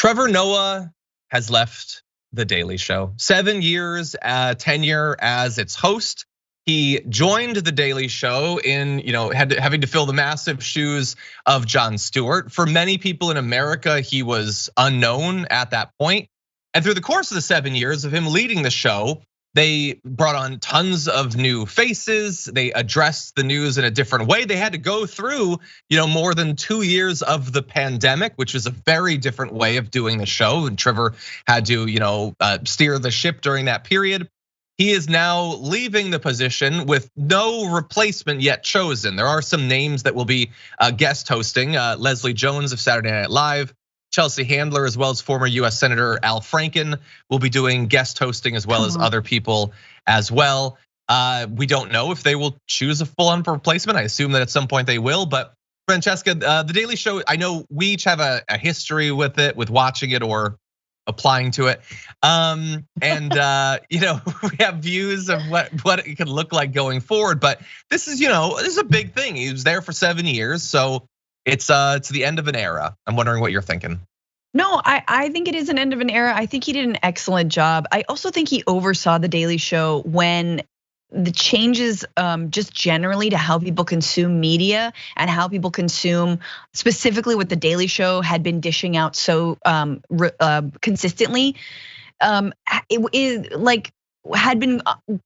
Trevor Noah has left The Daily Show. 7 years tenure as its host. He joined The Daily Show in, having to fill the massive shoes of Jon Stewart. For many people in America, he was unknown at that point. And through the course of the 7 years of him leading the show, they brought on tons of new faces. They addressed the news in a different way. They had to go through, more than 2 years of the pandemic, which is a very different way of doing the show. And Trevor had to, steer the ship during that period. He is now leaving the position with no replacement yet chosen. There are some names that will be guest hosting. Leslie Jones of Saturday Night Live, Chelsea Handler, as well as former US Senator Al Franken will be doing guest hosting, as well as other people as well. We don't know if they will choose a full-on replacement. I assume that at some point they will, but Francesca, The Daily Show, I know we each have a history with it, with watching it or applying to it. And we have views of what it could look like going forward, but this is a big thing. He was there for 7 years, so it's the end of an era. I'm wondering what you're thinking. No, I think it is an end of an era. I think he did an excellent job. I also think he oversaw The Daily Show when the changes just generally to how people consume media and how people consume specifically what The Daily Show had been dishing out so consistently. It is like had been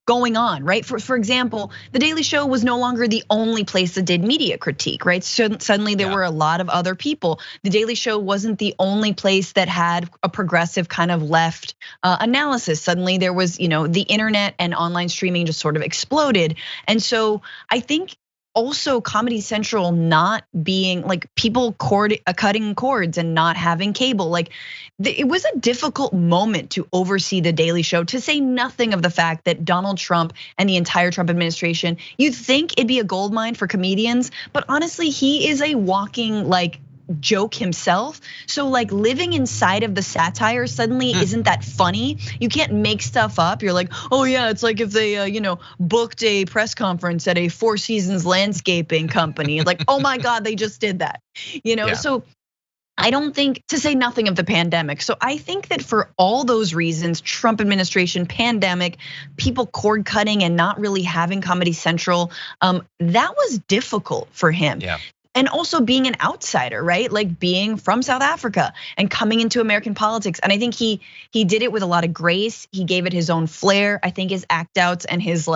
going on, right? For example, The Daily Show was no longer the only place that did media critique, right? So suddenly there were a lot of other people. The Daily Show wasn't the only place that had a progressive kind of left analysis. Suddenly there was, the internet and online streaming just sort of exploded. And so I think also Comedy Central not being like people cutting cords and not having cable, like it was a difficult moment to oversee The Daily Show, to say nothing of the fact that Donald Trump and the entire Trump administration, you'd think it'd be a goldmine for comedians, but honestly, he is a walking joke himself. So living inside of the satire suddenly isn't that funny. You can't make stuff up. You're like, oh yeah, it's like if they booked a press conference at a Four Seasons landscaping company. Like, oh my God, they just did that. So I don't think, to say nothing of the pandemic. So I think that for all those reasons, Trump administration, pandemic, people cord cutting and not really having Comedy Central, that was difficult for him. Yeah. And also being an outsider, right? Like being from South Africa and coming into American politics. And I think he did it with a lot of grace. He gave it his own flair. I think his act outs and his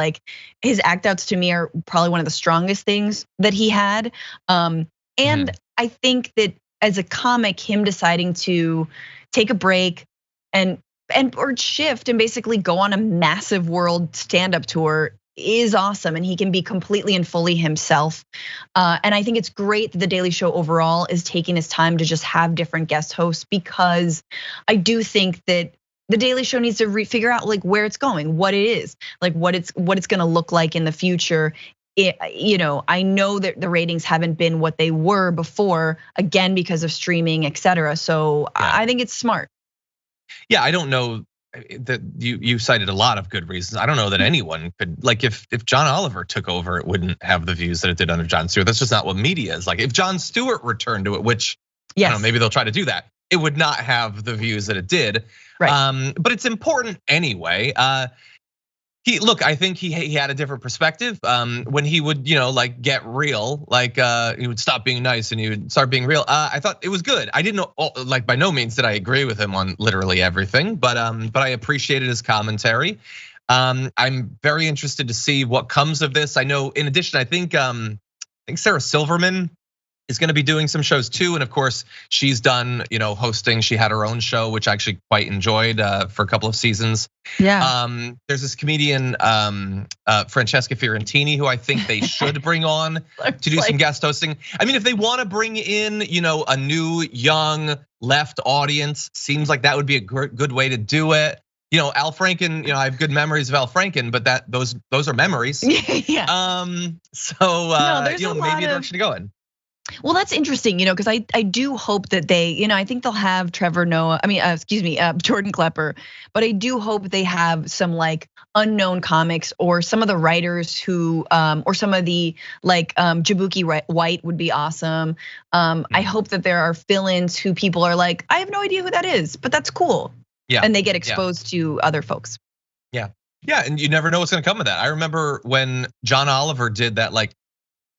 act outs to me are probably one of the strongest things that he had. And I think that as a comic, him deciding to take a break or shift and basically go on a massive world stand-up tour is awesome, and he can be completely and fully himself. And I think it's great that The Daily Show overall is taking his time to just have different guest hosts, because I do think that The Daily Show needs to figure out where it's going, what it is, what it's gonna look like in the future. I know that the ratings haven't been what they were before, again because of streaming, etc. So I think it's smart. Yeah, I don't know that you cited a lot of good reasons. I don't know that anyone could, if John Oliver took over, it wouldn't have the views that it did under Jon Stewart. That's just not what media is like. If Jon Stewart returned to it, which I don't know, maybe they'll try to do that, it would not have the views that it did. Right. But it's important anyway. I think he had a different perspective when he would, get real, he would stop being nice and he would start being real. I thought it was good. I didn't know, by no means did I agree with him on literally everything, but I appreciated his commentary. I'm very interested to see what comes of this. I know, in addition, I think Sarah Silverman is going to be doing some shows too, and of course she's done, hosting. She had her own show, which I actually quite enjoyed for a couple of seasons. Yeah. There's this comedian Francesca Fiorentini who I think they should bring on to do some guest hosting. I mean, if they want to bring in, a new young left audience, seems like that would be a good way to do it. Al Franken, I have good memories of Al Franken, but those are memories. Yeah. So maybe a direction to go in. Well, that's interesting, because I do hope that they, I think they'll have Trevor Noah, Jordan Klepper, but I do hope they have some like unknown comics or some of the writers who, or some of the like Jabuki White would be awesome. I hope that there are fill-ins who people are like, I have no idea who that is, but that's cool. Yeah. And they get exposed to other folks. Yeah, and you never know what's gonna come of that. I remember when John Oliver did that like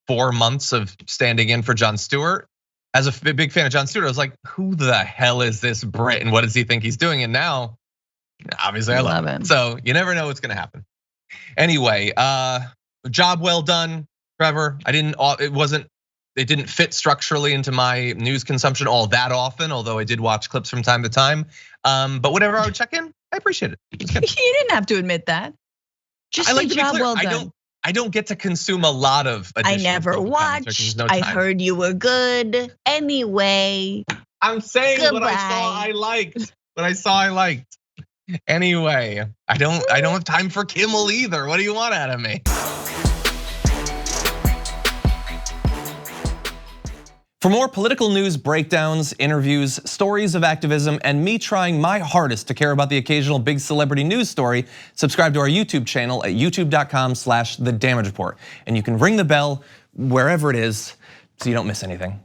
4 months of standing in for Jon Stewart. As a big fan of Jon Stewart, I was like, who the hell is this Brit and what does he think he's doing? And now, obviously I love him. So you never know what's gonna happen. Anyway, job well done, Trevor. It didn't fit structurally into my news consumption all that often, although I did watch clips from time to time. But whenever I would check in, I appreciate it. You didn't have to admit that. Just say job well done. I don't get to consume a lot of. I never watched. I heard you were good. Anyway, I'm saying goodbye. What I saw I liked. Anyway, I don't have time for Kimmel either. What do you want out of me? For more political news breakdowns, interviews, stories of activism, and me trying my hardest to care about the occasional big celebrity news story, subscribe to our YouTube channel at youtube.com/The Damage Report. And you can ring the bell wherever it is so you don't miss anything.